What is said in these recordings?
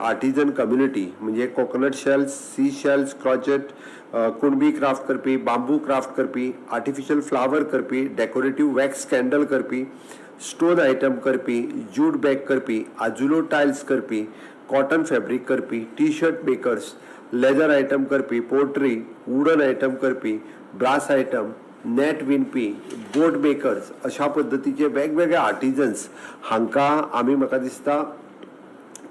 Artesian community म्हणजे coconut shells, sea shells, crochet, Kunbi craft करपी, बांबू क्राफ्ट करपी, आर्टिफिशियल फ्लावर करपी, डेकोरेटिव्ह वॅक्स कॅन्डल करपी, स्टोन आयटम करपी, जूट बॅग करपी, आजुलो टायल्स करपी, कॉटन फॅब्रिक करपी, T shirt makers, leather item करपी, पोर्ट्री, वुडन आयटम करपी, ब्रास आयटम, नेट विणपी, बोट मेकर्स, अशा पद्दतीचे वेगवेगळे आर्टिजन्स हांकां आमी म्हाका दिसता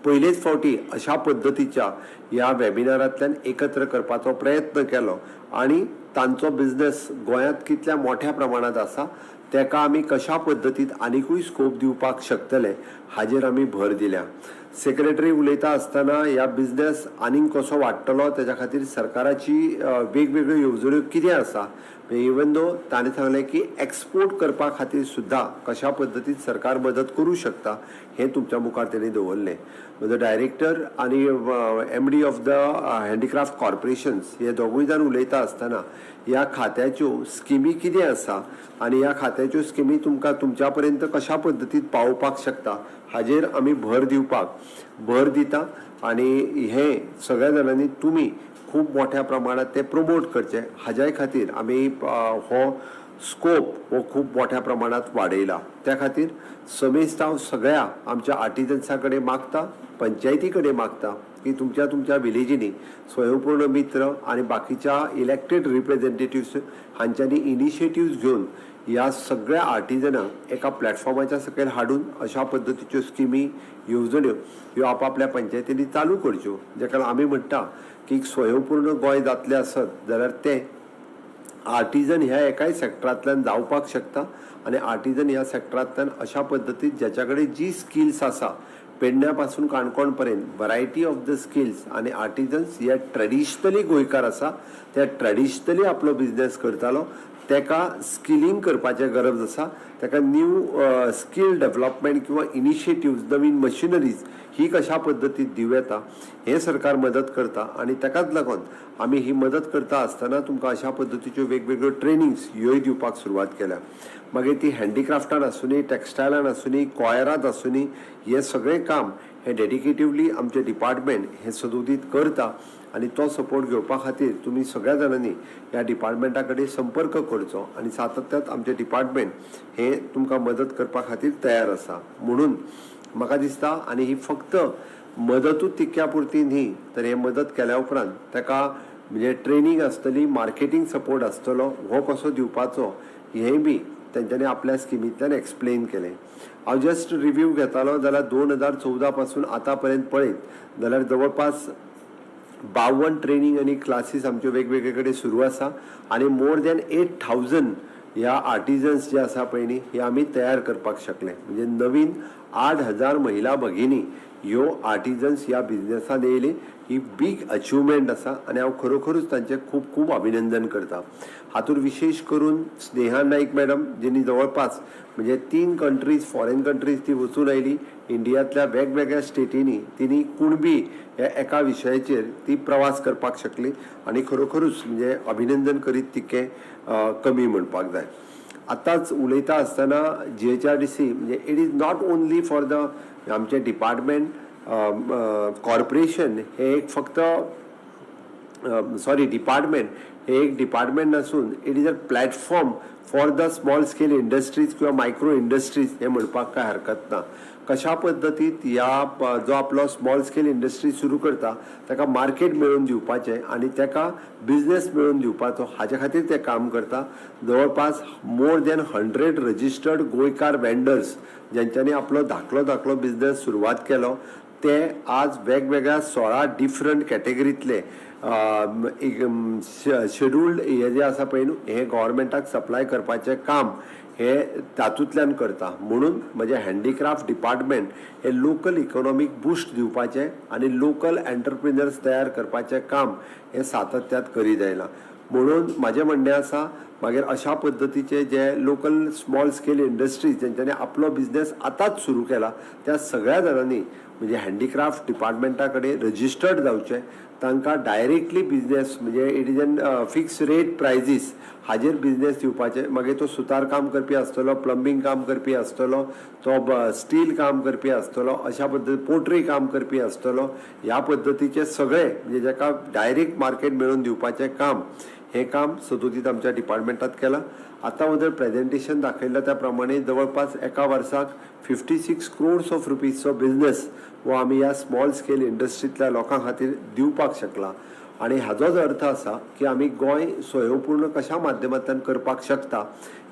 पहिलेच फावटी अशा पद्दतीच्या ह्या वेबिनारांतल्यान एकत्र करपाचो प्रयत्न केलो आणि तांचो बिझनेस गोंयांत कितल्या मोठ्या प्रमाणात आसा तेका आमी कशा पद्दतीत आनिकूय स्कोप दिवपाक शकतले हाजेर आमी भर दिल्या. सेक्रेटरी उलयता आसतना ह्या बिझनेस आनीक कसो वाडटलो तेच्या खातीर सरकाराची वेगवेगळ्यो येवजण्यो कितें आसा, इवन दो ताणें सांगलें की एक्सपोर्ट करपा खातीर सुद्दां कशा पद्दतीत सरकार मदत करूं शकता हें तुमच्या मुखार तेणी दवरलें. म्हजो डायरेक्टर आनी MD of the handicraft corporations हे दोगूय जाण उलयता आसतना ह्या खात्याच्यो स्किमी कितें आसा आनी ह्या खात्याच्यो स्किमी तुमकां तुमच्या पर्यंत कशा पद्दतीत पावोवपाक शकता हाजेर आमी भर दिता आनी हे सगळ्या जाणांनी तुमी खूब मोठ्या प्रमाणात ते प्रमोट करचे हाज्या खातीर आमी हो स्कोप हो खूब मोठ्या प्रमाणात वाडयला. त्या खातीर समेस्त हांव सगळ्या आमच्या आर्टिजन्सा कडेन मागता, पंचायती कडेन मागता की तुमच्या विलेजींनी स्वयंपूर्ण मित्र आणि बाकीच्या इलेक्टेड रिप्रेझेंटेटिव्स हांच्यांनी इनिशिएटिव्स घेवन ह्या सगळ्या आर्टिजनांक एका प्लॅटफॉर्माच्या सकयल हाडून अशा पद्दतीच्यो स्किमी येवजण्यो ह्यो आपापल्या पंचायतींनी चालू करच्यो. जेका आमी म्हणटा की स्वयंपूर्ण गोंय जातलें आसत जाल्यार तें आर्टिजन ह्या एकाय सेक्टरांतल्यान जावपाक शकता आनी आर्टिजन ह्या सेक्टरांतल्यान अशा पद्दतीन ज्याच्या कडेन जी स्किल्स आसा पेडण्या पासून काणकोण पर्यंत व्हरायटी ऑफ द स्किल्स आनी आर्टिजन्स हे ट्रेडिशनली गोंयकार आसा ते ट्रेडिशनली आपलो बिझनेस करतालो तेका स्किलिंग करपाचें गरज आसा. तेका न्यू स्कील डेव्हलपमेंट किंवा इनिशिएटिव्स नवीन मशिनरीज ही कशा पद्दतीत दिवं येता हे सरकार मदत करता आनी तेकाच लागून आमी ही मदत करता आसतना तुमकां अशा पद्दतीच्यो वेगवेगळ्यो ट्रेनिंग्स ह्योय दिवपाक सुरवात केल्या. मागीर ती हँडीक्राफ्टान आसूनी, टॅक्सटायलान आसूनी, कॉयरात आसूनी हे सगळें काम हे डेडिकेटिवली आमचे डिपार्टमेंट हे सदोदीत करता आनी तो सपोर्ट घेवपा खातीर तुमी सगळ्या जाणांनी ह्या डिपार्टमेंटा कडेन संपर्क करचो आनी सातत्यात आमचे डिपार्टमेंट हे तुमकां मदत करपा खातीर तयार आसा. म्हणून म्हाका दिसता आनी ही फक्त मदतूच तितक्या पुरती न्ही तर हे मदत केल्या उपरांत ताका म्हणजे ट्रेनिंग आसतली, मार्केटींग सपोर्ट आसतलो, हो कसो दिवपाचो हेंय बी तेंच्यांनी आपल्या स्किमींतल्यान एक्सप्लेन केलें. हांव जस्ट रिव्ह्यू घेतालो जाल्यार 2014 पासून आतां पर्यंत पळयत जाल्यार जवळपास 52 ट्रेनिंग आनी क्लासीस आमच्यो वेगवेगळे कडेन सुरू आसा आनी मोर दॅन 8000 ह्या आर्टिजन्स जे आसा पळय न्ही हे आमी तयार करपाक शकले. म्हणजे नवीन 8000 महिला भगिनी ह्यो आर्टिजन्स ह्या बिझनेसांत येयली. ही बीग अचिवमेंट आसा आनी हांव खरोखरूच तांचें खूब खूब अभिनंदन करता. हातूंत विशेश करून स्नेहा नाईक मॅडम जिनी जवळपास म्हणजे 3 कंट्रीज फॉरेन कंट्रीज ती वचून आयली. इंडियातल्या वेगवेगळ्या स्टेटींनी तिनी कुणबी ह्या एका विशयाचेर ती प्रवास करपाक शकली आनी खरोखरूच म्हणजे अभिनंदन करीत तितकें कमी म्हणपाक जाय. आतांच उलयता आसतना GHRDC म्हणजे it is not only for the आमचे डिपार्टमेंट कॉर्पोरेशन हे एक फक्त डिपार्टमेंट हे एक डिपार्टमेंट नसून it is a platform for the small scale industries किंवा मायक्रो इंडस्ट्रीज हे म्हणपाक काय हरकत ना. कशा पद्दतीत ह्या जो आपलो स्मॉल स्केल इंडस्ट्री सुरू करता ताका मार्केट मेळोवन दिवपाचें आनी ताका बिझनेस मेळोवन दिवपाचो हाचे खातीर ते काम करता. जवळपास मोर दॅन 100 रजिस्टर्ड गोंयकार वेंडर्स ज्यांच्यांनी आपलो धाकलो बिझनेस सुरवात केलो ते आज वेगवेगळ्या 16 डिफरंट कॅटेगरींतले शेड्युल्ड हे जे आसा पळय न्हू हे गव्हर्मेंटाक सप्लाय करपाचें काम हे तातूंतल्यान करता. म्हणून म्हणजे हँडीक्राफ्ट डिपार्टमेंट हे लोकल इकॉनॉमीक बूस्ट दिवपाचें आनी लोकल एंटरप्रिनर्स तयार करपाचें काम हे सातत्यात करीत आयलां. म्हणून म्हाजें म्हणणें आसा मागीर अशा पद्दतीचे जे लोकल स्मॉल स्केल इंडस्ट्रीज जेंच्यांनी आपलो बिझनेस आतांच सुरू केला त्या सगळ्या जाणांनी म्हणजे हँडीक्राफ्ट डिपार्टमेंटा कडेन रजिस्टर्ड जावचे, तांकां डायरेक्टली बिझनेस म्हणजे it is an fix rate prizes हाजेर बिझनेस दिवपाचे. मागीर तो सुतार काम करपी आसतलो, प्लंबींग काम करपी आसतलो, तो स्टील काम करपी आसतलो, अशा पद्दती पोट्री काम करपी आसतलो, ह्या पद्दतीचे सगळे म्हणजे जाका डायरेक्ट मार्केट मेळोवन दिवपाचें काम, हे काम सदोदीत आमच्या डिपार्टमेंटात केलां. आता उदर प्रेझेंटेशन दाखयल्ल्या त्या प्रमाणे जवळपास एका वर्साक 56 crores ऑफ रुपीजचो बिझनेस हो आमी ह्या स्मॉल स्केल इंडस्ट्रींतल्या लोकां खातीर दिवपाक शकला. आणि हाजोच अर्थ असा की आमी गोंय स्वयंपूर्ण कशा माध्यमांतल्यान करपाक शकता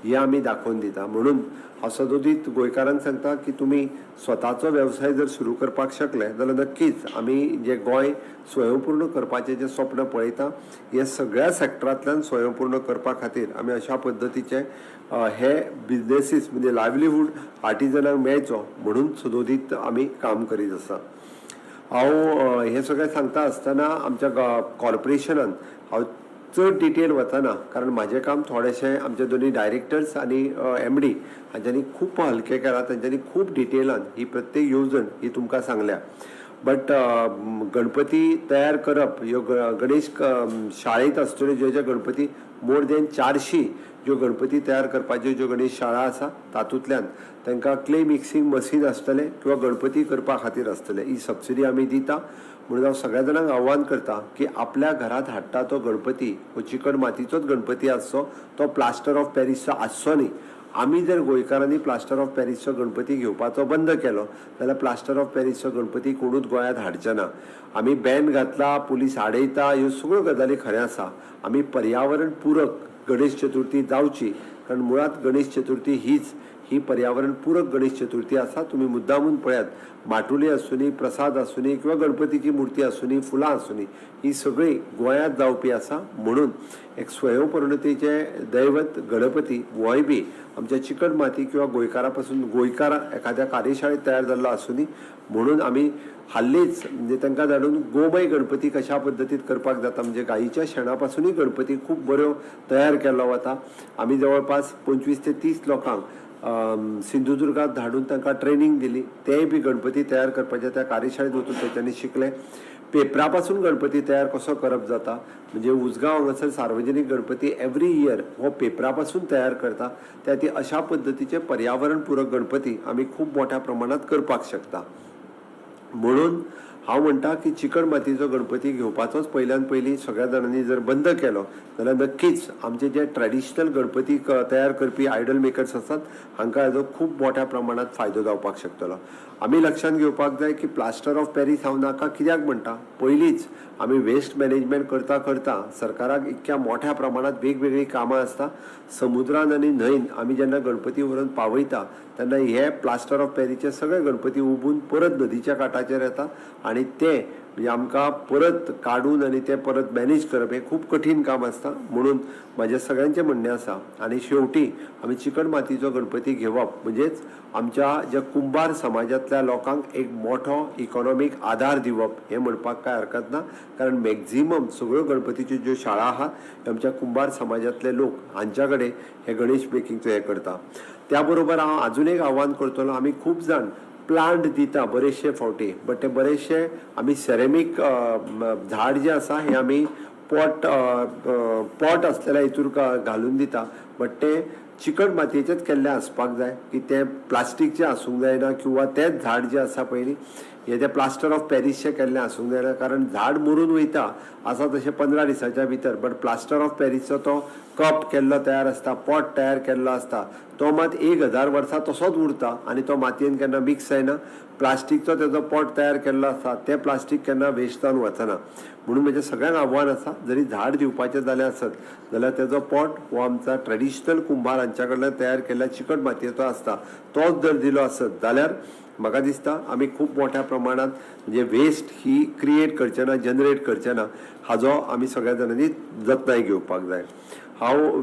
हे आमी दाखोवन दिता. म्हणून हांव सदोदीत गोंयकारांक सांगता की तुमी स्वताचो वेवसाय जर सुरू करपाक शकले जाल्यार नक्कीच आमी जे गोंय स्वयंपूर्ण करपाचें जें स्वप्न पळयता हे सगळ्या सेक्टरांतल्यान स्वयंपूर्ण करपा खातीर आमी अशा पद्दतीचे हे बिझनेसीस म्हणजे लायव्हलीहूड आर्टिजनांक मेळचो म्हणून सदोदीत आमी काम करीत आसा. हांव हे सगळें सांगता आसतना आमच्या कॉर्पोरेशनान हांव चड डिटेल वचना, कारण म्हाजें काम थोडेशें आमचे दोनी डायरेक्टर्स आनी MD हांच्यांनी खूब हलकें केलां. तांच्यांनी खूब डिटेलान ही प्रत्येक येवजण ही तुमकां सांगल्या. बट गणपती तयार करप ह्यो गणेश शाळेंत आसतल्यो ज्यो ज्यो गणपती मोर देन 400 ज्यो गणपती तयार करपाच्यो ज्यो गणेश शाळा आसा तातूंतल्यान तांकां क्ले मिक्सिंग मशीन आसतले किंवा गणपती करपा खातीर आसतले. ही सबसिडी आमी दिता. म्हणून हांव सगळ्या जाणांक आव्हान करता की आपल्या घरांत हाडटा तो गणपती हो चिकट मातयेचोच गणपती आसचो, तो प्लास्टर ऑफ पॅरिसचो आसचो न्ही. आमी जर गोंयकारांनी प्लास्टर ऑफ पॅरिसचो गणपती घेवपाचो बंद केलो जाल्यार प्लास्टर ऑफ पॅरिसचो गणपती कोणूच गोंयांत हाडचे ना. आमी बॅन घातला, पुलीस आडयता, ह्यो सगळ्यो गजाली खरें आसा. आमी पर्यावरण पूरक गणेश चतुर्थी जावची, कारण मुळात गणेश चतुर्थी ही पर्यावरण पूरक गणेश चतुर्थी आसा. तुमी मुद्दामून पळयात, माटुली आसूनी, प्रसाद आसूनी किंवा गणपतीची मुर्ती आसूनी, फुलां आसूनी, ही सगळी गोंयांत जावपी आसा. म्हणून एक स्वयंपूर्णतेचे दैवत गणपती होय बी आमच्या चिकट माती किंवा गोंयकारा पासून गोंयकार एखाद्या कार्यशाळेत तयार जाल्लो आसूनी. म्हणून आमी हाल्लीच म्हणजे तांकां धाडून गोमय गणपती कशा पद्दतीत करपाक जाता, म्हणजे गायीच्या शेणा पासूनय गणपती खूब बऱ्यो तयार केल्लो वता. आमी जवळपास 25 ते 30 लोकांक सिंधुदुर्गात धाडून तांकां ट्रेनिंग दिली. तेय बी गणपती तयार करपाचे त्या कार्यशाळेत वचून तेंच्यांनी शिकले. पेपरा पासून गणपती तयार कसो करप जाता, म्हणजे उजगांव हांगासर सार्वजनीक गणपती एवरी इयर हो पेपरा पासून तयार करता. त्या ती अशा पद्दतीचे पर्यावरण पूरक गणपती आमी खूब मोठ्या प्रमाणात करपाक शकता. म्हणून हांव म्हणटा की चिकट मातयेचो गणपती घेवपाचोच पयल्यान पयलीं सगळ्या जाणांनी जर बंद केलो जाल्यार नक्कीच आमचे जे ट्रेडिशनल गणपती तयार करपी आयडल मेकर्स आसात हांकां हाजो खूब मोठ्या प्रमाणात फायदो जावपाक शकतलो. आमी लक्षांत घेवपाक जाय की प्लास्टर ऑफ पॅरीस हांव नाका कित्याक म्हणटा, पयलींच आमी वेस्ट मॅनेजमेंट करता करता सरकाराक इतक्या मोठ्या प्रमाणात वेगवेगळी कामां आसता. समुद्रान आनी न्हंयन आमी जेन्ना गणपती व्हरून पावयता तेन्ना हे प्लास्टर ऑफ पॅरीसचे सगळे गणपती उबून परत नदीच्या कांठाचेर येता आणि ते म्हणजे आमकां परत काडून आनी ते परत मॅनेज करप हें खूब कठीण काम आसता. म्हणून म्हाजें सगळ्यांचें म्हणणें आसा आनी शेवटी आमी चिकट मातयेचो गणपती घेवप म्हणजेच आमच्या ज्या कुंभार समाजांतल्या लोकांक एक मोठो इकॉनॉमीक आधार दिवप हें म्हणपाक कांय हरकत ना. कारण मॅक्झिमम सगळ्यो गणपतीच्यो ज्यो शाळा आहात ते आमच्या कुंभार समाजांतले लोक हांच्या कडेन हे गणेश मेकिंगचो हें करता. त्या बरोबर हांव आजून एक आव्हान करतलो, आमी खूब जाण प्लांट दिता बरेचशे फावटी, बट ते बरेचशे आमी सेरेमीक झाड जे आसा हे आमी पॉट आसलेल्या हितूर घालून दिता, बट ते चिकट मातयेचेच केल्ले आसपाक जाय की ते प्लास्टीकचे आसूंक जायना किंवा तेच झाड जे आसा पयलीं हे ते प्लास्टर ऑफ पॅरिसचे केल्ले आसूंक जायना. कारण झाड मरून वयता आसा तशें 15 दिसाच्या भितर, बट प्लास्टर ऑफ पॅरिसचो तो कप केल्लो तयार आसता, पॉट तयार केल्लो आसता, तो मात 1000 वर्सां तसोच उरता आनी तो मातयेन केन्ना मिक्स जायना. प्लास्टीकचो तेजो पॉट तयार केल्लो आसता तें प्लास्टीक केन्ना वेस्ट जावन वचना. म्हणून म्हजें सगळ्यांक आव्हान आसा, जरी झाड दिवपाचें जालें आसत जाल्यार तेजो पॉट हो आमचा ट्रेडिशनल कुंभार हांच्या कडल्यान तयार केल्ल्या चिकट मातयेचो आसता तोच जर दिलो आसत जाल्यार म्हाका दिसता आमी खूब मोठ्या प्रमाणात म्हणजे वेस्ट ही क्रिएट करचे ना, जनरेट करचे ना, हाजो आमी सगळ्या जाणांनी जतनाय घेवपाक जाय. हांव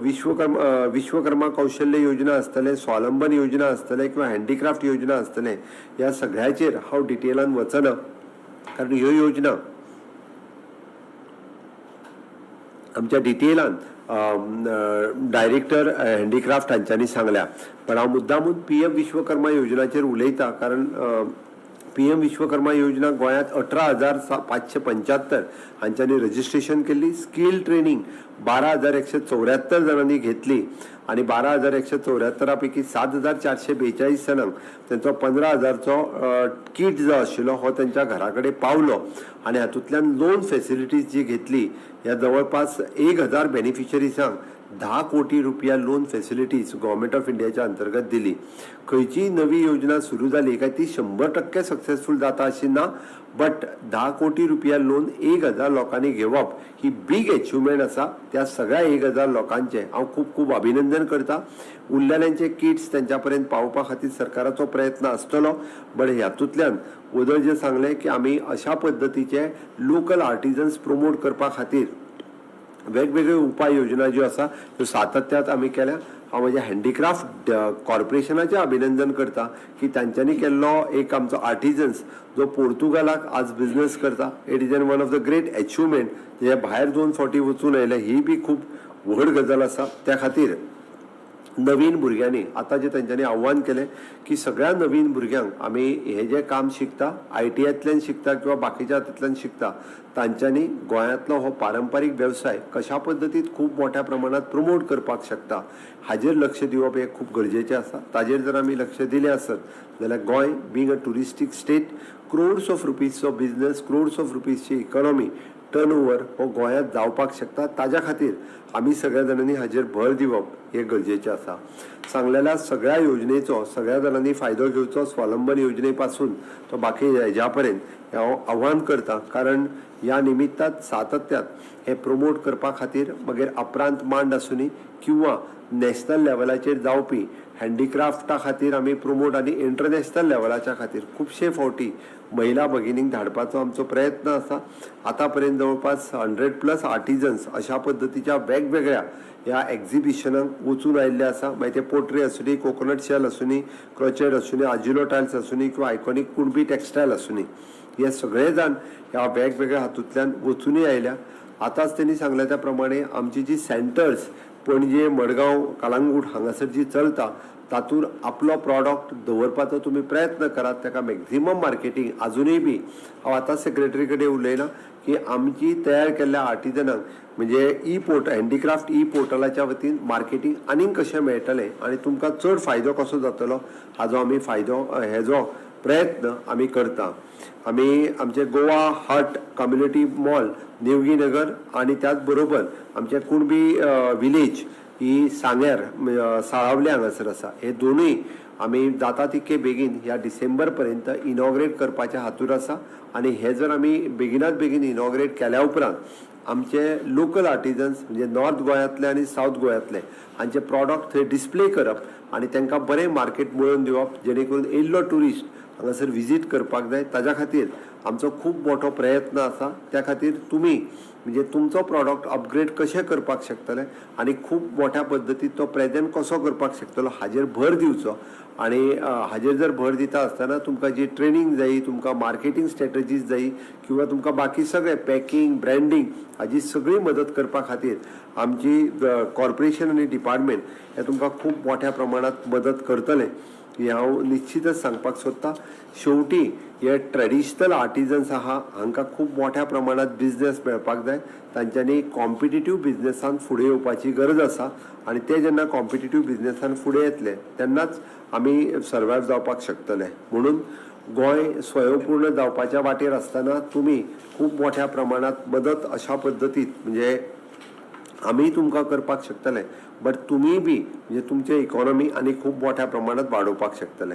विश्वकर्मा कौशल्य योजना आसतले, स्वावलंबन योजना आसतले किंवा हँडीक्राफ्ट योजना आसतले, ह्या सगळ्याचेर हांव डिटेलान वचना, कारण ह्यो योजना आमच्या डिटेलान डायरेक्टर हँडीक्राफ्ट हांच्यांनी सांगल्या. पण हांव मुद्दामून PM विश्वकर्मा योजनाचेर उलयता, कारण PM विश्वकर्मा योजना गोंयांत 18,575 हांच्यांनी रजिस्ट्रेशन केल्ली. स्कील ट्रेनिंग 12,174 जाणांनी घेतली आणि 12,174 पैकी 7,442 जाणांक त्यांचो 15,000चो किट जो आशिल्लो हो त्यांच्या घरा कडेन पावलो आणि हातूंतल्यान लोन फॅसिलिटीज जी घेतली ह्या जवळपास 1,000 बेनिफिशरीजांक 10 कोटी रुपया लोन फॅसिलिटीज गव्हर्मेंट ऑफ इंडियाच्या अंतर्गत दिली. खंयची नवी योजना सुरू जाली काय ती 100% सक्सेसफूल जाता अशी ना, बट 10 कोटी रुपया लोन 1,000 लोकांनी घेवप ही बीग अचिवमेंट आसा. त्या सगळ्या 1,000 लोकांचे हांव खूब खूब अभिनंदन करता. उरलेल्यांचे किट्स त्यांच्या पर्यंत पावोवपा खातीर सरकाराचो प्रयत्न आसतलो, बट ह्यातूंतल्यान उदळ जे सांगले की आमी अशा पद्दतीचे लोकल आर्टिजन्स प्रमोट करपा खातीर वेगवेगळे उपाय योजना ज्यो आसा त्यो सातत्यात आमी केल्या. हांव म्हज्या हँडीक्राफ्ट कॉर्पोरेशनाचें अभिनंदन करता की तांच्यांनी केल्लो एक आमचो आर्टिजन्स जो पोर्तुगालाक आज बिझनेस करता. It is one of the great achievement. जे भायर 2 फावटी वचून आयले ही बी खूब व्हड गजाल आसा. त्या खातीर नवीन भुरग्यांनी आता जे त्यांच्यानी आव्हान केले की सगळ्या नवीन भुरग्यांक आमी हे जे काम शिकता ITआयतल्यान शिकता किंवा बाकीच्या हातूंतल्यान शिकता तांच्यांनी गोंयांतलो हो पारंपारीक व्यवसाय कशा पद्दतीत खूब मोठ्या प्रमाणात प्रमोट करपाक शकता हाजेर लक्ष दिवप हे खूब गरजेचें आसा. ताजेर जर आमी लक्ष दिलें आसत जाल्यार Goa being a touristic state, crores of रुपीजचो बिझनेस, क्रोड्स ऑफ रुपीजची इकॉनॉमी टर्नओवर हो गोंयांत जावपाक शकता. ताज्या खातीर आमी सगळ्या जाणांनी हाजेर भर दिवप हे गरजेचें आसा. सांगलेल्या सगळ्या योजनेचो सगळ्या जाणांनी फायदो घेवचो, स्वावलंबन योजने पासून तो बाकी हेज्या पर्यंत हांव आव्हान करता. कारण ह्या निमित्तात सातत्यात हे प्रमोट करपा खातीर मागीर अपरांत मांड आसुनी किंवा नॅशनल लेवलाचेर जावपी हँडीक्राफ्टा खातीर आमी प्रमोट आनी इंटरनॅशनल लेवलाच्या खातीर खुबशे फावटी महिला भगिनींक धाडपाचो आमचो प्रयत्न आसा. आतां पर्यंत जवळपास 100+ आर्टिजन्स अशा पद्दतीच्या वेगवेगळ्या ह्या एक्झिबिशनाक वचून आयिल्ले आसा. मागीर ते पोट्री आसुनी, कोकोनट शेल आसुनी, क्रोचेट आसुनी, आजिलो टायल्स आसुनी किंवा आयकॉनीक कुणबी टेक्सटायल आसुनी, हे सगळे जाण ह्या वेगवेगळ्या हातूंतल्यान वचूनय आयल्या. आतांच त्यांनी सांगल्या त्या प्रमाणे आमची जी सेंटर्स पणजे, मडगांव, कळंगूट हांगासर जी चलता तातूंत आपलो प्रॉडक्ट दवरपाचो तुमी प्रयत्न करात. ताका मॅक्झिमम मार्केटींग अजुनूय बी हांव आतां सेक्रेटरी कडेन उलयलां की आमची तयार केल्ल्या आर्टिजनांक म्हणजे हँडीक्राफ्ट पोर्टलाच्या वतीन मार्केटींग आनीक कशें मेळटलें आनी तुमकां चड फायदो कसो जातलो हाजो आमी हेजो प्रयत्न आमी करता. आमी आमचे गोवा हट कम्युनिटी मॉल देवगी नगर आणि त्याच बरोबर आमचे कुणबी विलेज ही सांग्यार साळावले हांगासर आसा. हे दोनूय आमी जाता तितके बेगीन ह्या डिसेंबर पर्यंत इनॉग्रेट करपाच्या हातूर आसा. आणि हे जर आमी बेगिनात बेगीन इनॉग्रेट केल्या उपरांत आमचे लोकल आर्टिजन्स म्हणजे नॉर्थ गोंयांतले आणि साऊथ गोंयांतले हांचे प्रॉडक्ट थंय डिस्प्ले करप आणि तांकां बरें मार्केट मेळोवन दिवप जेणे करून येयल्लो टुरिस्ट हांगासर विजीट करपाक जाय. ताज्या खातीर आमचो खूब मोठो प्रयत्न आसा. त्या खातीर तुमी म्हणजे तुमचो प्रॉडक्ट अपग्रेड कशें करपाक शकतले आनी खूब मोठ्या पद्दतीन तो प्रेजेंट कसो करपाक शकतलो हाजेर भर दिवचो. आणि हाजेर जर भर दिता आसतना तुमकां जी ट्रेनिंग जायी, तुमकां मार्केटींग स्ट्रॅटजीज जायी किंवा तुमकां बाकी सगळे पॅकिंग ब्रँडींग हाजी सगळी मदत करपा खातीर आमची कॉर्पोरेशन आनी डिपार्टमेंट हे तुमकां खूब मोठ्या प्रमाणात मदत करतले हे हांव निश्चितच सांगपाक सोदतां. शेवटी हे ट्रेडिशनल आर्टिजन्स आहा हांकां खूब मोठ्या प्रमाणात बिझनेस मेळपाक जाय. तांच्यांनी कॉम्पिटिटीव बिझनेसान फुडें येवपाची गरज आसा आणि ते जेन्ना कॉम्पिटिटीव बिझनेसान फुडें येतले तेन्नाच आमी सर्वायव जावपाक शकतले. म्हणून गोंय स्वयंपूर्ण जावपाच्या वाटेर आसतना तुमी खूब मोठ्या प्रमाणात मदत अशा पद्दतीत म्हणजे आमी तुमकां करपाक शकतले, बट तुमी बी म्हणजे तुमचे इकॉनॉमी आनी खूब मोठ्या प्रमाणात वाडोवपाक शकतले.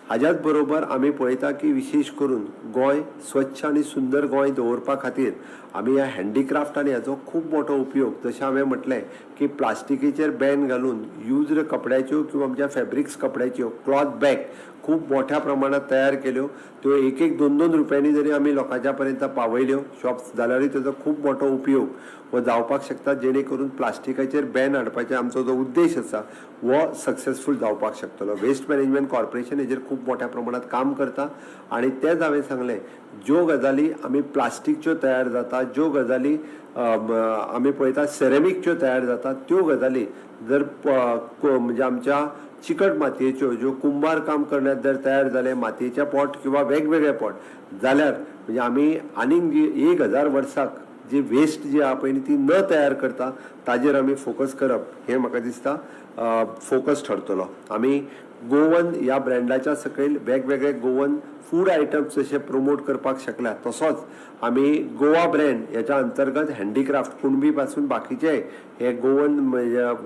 हाज्याच बरोबर आमी पळयता की विशेश करून गोंय स्वच्छ आनी सुंदर गोंय दवरपा खातीर आमी ह्या हँडीक्राफ्ट आनी हाचो खूब मोठो उपयोग जशें हांवें म्हटलें की प्लास्टिकेचेर बॅन घालून युज्ड कपड्याच्यो किंवा आमच्या फॅब्रिक्स कपड्याच्यो क्लॉथ बॅग खूब मोठ्या प्रमाणात तयार केल्यो. त्यो 1-2 रुपयांनी जरी आमी लोकांच्या पर्यंत पावयल्यो शॉप्स जाल्यारूय ताचो खूब मोठो उपयोग हो जावपाक शकता जेणे करून प्लास्टिकाचेर बॅन हाडपाचो आमचो जो उद्देश आसा वो सक्सेसफूल जावपाक शकतलो. वेस्ट मॅनेजमेंट कॉर्पोरेशन हेजेर खूब मोठ्या प्रमाणात काम करता आणि तेच हांवें सांगलें ज्यो गजाली आमी प्लास्टिकच्यो तयार जाता, ज्यो गजाली आमी पळयता सेरेमिकच्यो तयार जाता, त्यो गजाली जर म्हणजे आमच्या चिकट मातयेच्यो ज्यो कुंभार काम करण्यात जर तयार झाले मातयेचे पॉट किंवा वेगवेगळे पॉट जाल्यार म्हणजे आमी आनीक जी 1000 वर्साक जी वेस्ट जी आहा पळय ती न तयार करता ताजेर आमी फोकस करप हे म्हाका दिसता फोकस ठरतलो. आमी गोवन ह्या ब्रँडाच्या सकयल वेगवेगळे गोवन फूड आयटम्स जशे प्रमोट करपाक शकल्या तसोच आमी गोवा ब्रँड ह्याच्या अंतर्गत हँडीक्राफ्ट कुणबी पासून बाकीचे हे गोवन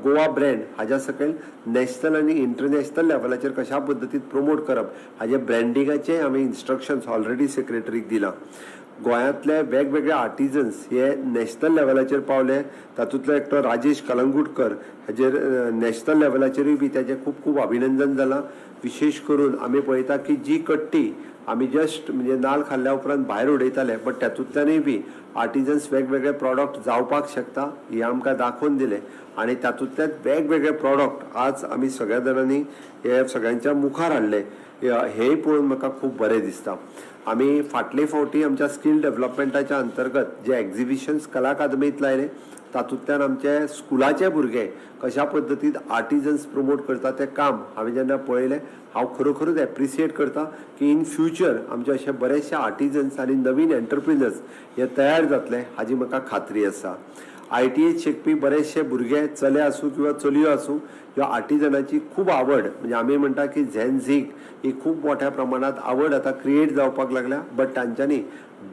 गोवा ब्रँड हाज्या सकयल नॅशनल आनी इंटरनॅशनल लेवलाचेर कशा पद्दतीन प्रमोट करप हाजे ब्रँडिंगाचे आमी इन्स्ट्रक्शन्स ऑलरेडी सेक्रेटरीक दिला. गोंयांतले वेगवेगळे आर्टिजन्स हे नॅशनल लेवलाचेर पावले. तातूंतलो एकटो राजेश कलंगूटकर हाजेर नॅशनल लेवलाचेरूय बी त्याचे खूब खूब अभिनंदन जालां. विशेष करून आमी पळयता की जी कट्टी आमी जस्ट म्हणजे नाल्ल खाल्ल्या उपरांत भायर उडयताले बट तातूंतल्यानूय बी आर्टिजन्स वेगवेगळे प्रॉडक्ट जावपाक शकता हे आमकां दाखोवन दिले आनी तातूंतल्यान वेगवेगळे प्रॉडक्ट आज आमी सगळ्या जाणांनी हे सगळ्यांच्या मुखार हाडले हेय पळोवन म्हाका खूब बरें दिसता. आमी फाटले फावटी आमच्या स्कील डेव्हलपमेंटाच्या अंतर्गत जे एक्झिबिशन्स कला अकादमींत लायले तातूंतल्यान आमचे स्कुलाचे भुरगे कशा पद्दतीन आर्टिजन्स प्रमोट करता तें काम हांवें जेन्ना पळयलें हांव खरोखरूच एप्रिसिएट करता की इन फ्युचर आमचे अशे बरेचशे आर्टिजन्स आनी नवीन एंटरप्रिनर्स हे तयार जातले हाजी म्हाका खात्री आसा. ITएत शिकपी बरेचशे भुरगे चले आसूं किंवा चलयो आसूं ह्या आर्टिजनाची खूब आवड म्हणजे आमी म्हणटा की झेनझीक ही खूब मोठ्या प्रमाणात आवड आतां क्रिएट जावपाक लागल्या बट तांच्यांनी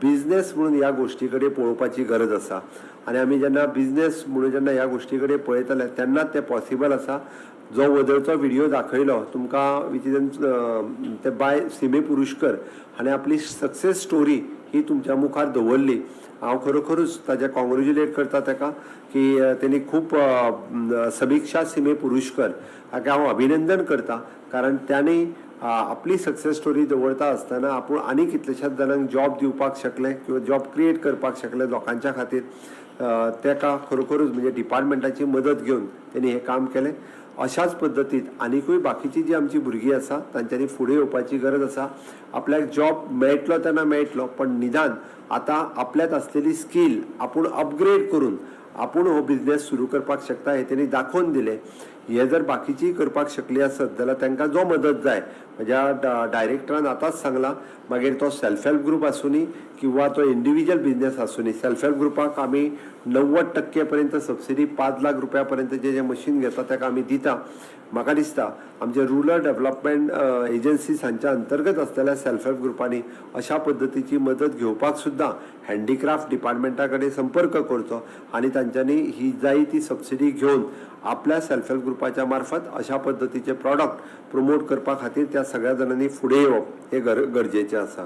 बिझनेस म्हणून ह्या गोश्टी कडेन पळोवपाची गरज आसा आनी आमी जेन्ना बिझनेस म्हणून जेन्ना ह्या गोश्टी कडेन पळयतले तेन्नाच तें पॉसिबल आसा. जो वदळचो व्हिडिओ दाखयलो तुमकां ते बाय सिमे पुरुशकर हाणें आपली सक्सेस स्टोरी ही तुमच्या मुखार दवरली. हांव खरोखरूच ताजे कॉंग्रेच्युलेट करता ताका की तेणी खूब समीक्षा सिमे पुरुशकर हाका हांव अभिनंदन करता कारण त्याने आपली सक्सेस स्टोरी दवरता आसतना आपूण आनी कितलेशाच जाणांक जॉब दिवपाक शकले किंवा जॉब क्रिएट करपाक शकले लोकांच्या खातीर ताका खरोखरूच म्हणजे डिपार्टमेंटाची मदत घेवन तेणी हे काम केलें. अशाच पद्दतीन आनीकूय बाकीची जी आमची भुरगीं आसा तांच्यांनी फुडें येवपाची गरज आसा. आपल्याक जॉब मेळटलो तेन्ना मेळटलो पण निदान आतां आपल्यात आसलेली स्कील आपूण अपग्रेड करून आपूण हो बिझनेस सुरू करपाक शकता हे तेणी दाखोवन दिलें. हे जर बाकीची करपाक शकली आसत जाल्यार तांकां जो मदत जाय म्हज्या डायरेक्टरान आतांच सांगला मागीर तो सेल्फ हेल्प ग्रुप आसूनी किंवा तो इंडिविज्युअल बिझनेस आसूनी सेल्फ हेल्प ग्रुपाक आमी 90% पर्यंत सबसिडी 5 लाख रुपया पर्यंत जे मशीन घेता ताका आमी दिता. म्हाका दिसता आमचे रुरल डेव्हलपमेंट एजन्सीज हांच्या अंतर्गत आसलेल्या सेल्फ हेल्प ग्रुपांनी अशा पद्दतीची मदत घेवपाक सुद्दां हँडीक्राफ्ट डिपार्टमेंटा कडेन संपर्क करचो आनी तांच्यांनी ही जाय ती सबसिडी घेवन आपल्या सेल्फ हेल्प ग्रुपाच्या मार्फत अशा पद्दतीचे प्रॉडक्ट प्रमोट करपा खातीर त्या सगळ्या जाणांनी फुडें येवप हे गरजेचें आसा.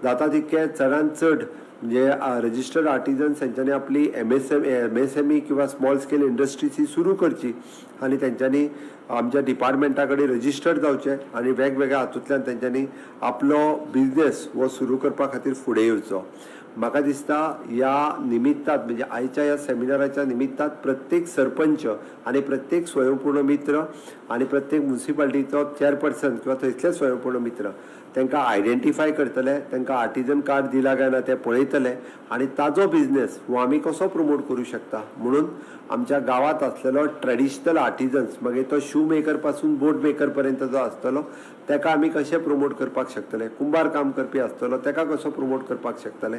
जाता तितके चडांत चड म्हणजे रजिस्टर्ड आर्टिजन्स हांच्यांनी आपली MSME किंवा स्मॉल स्केल इंडस्ट्रीज ही सुरू करची आनी तेंच्यांनी आमच्या डिपार्टमेंटा कडेन रजिस्टर्ड जावचे आनी वेगवेगळ्या हातूंतल्यान तेंच्यांनी आपलो बिझनेस हो सुरू करपा खातीर फुडें येवचो. म्हाका दिसता ह्या निमित्तात म्हणजे आयच्या ह्या सेमिनाराच्या निमित्तात प्रत्येक सरपंच आनी प्रत्येक स्वयंपूर्ण मित्र आनी प्रत्येक म्युनिसिपालिटीचो चेअरपर्सन किंवा थंयसले स्वयंपूर्ण मित्र तांकां आयडेंटिफाय करतले तांकां आर्टिजन कार्ड दिला काय ना ते पळयतले आनी ताजो बिझनेस हो आमी कसो प्रमोट करूं शकता म्हणून आमच्या गांवांत आसलेलो ट्रेडिशनल आर्टिजन्स मागीर तो शू मेकर पासून बोट मेकर पर्यंत जो आसतलो ताका आमी कशें प्रमोट करपाक शकतले. कुंभार काम करपी आसतलो ताका कसो प्रमोट करपाक शकतले.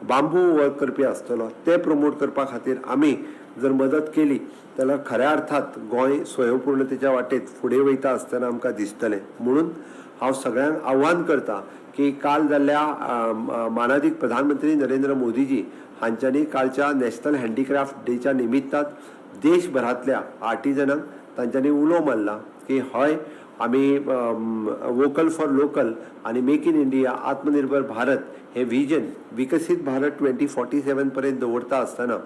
बांबू वर्क करपी आसतलो ते प्रमोट करपा खातीर आमी जर मदत केली जाल्यार खऱ्या अर्थात गोंय स्वयंपूर्णतेच्या वाटेत फुडें वयता आसतना आमकां दिसतलें. म्हणून हांव सगळ्यांक आव्हान करता की काल जाल्ल्या मानादीक प्रधानमंत्री नरेंद्र मोदीजी हांच्यांनी कालच्या नॅशनल हँडीक्राफ्ट डेच्या निमित्तात देशभरांतल्या आर्टिजनांक तांच्यांनी उलो मारला की हय आमी वोकल फॉर लोकल आनी मेक इन इंडिया आत्मनिर्भर भारत हे विजन विकसीत भारत 2047 पर्यंत दवरता आसतना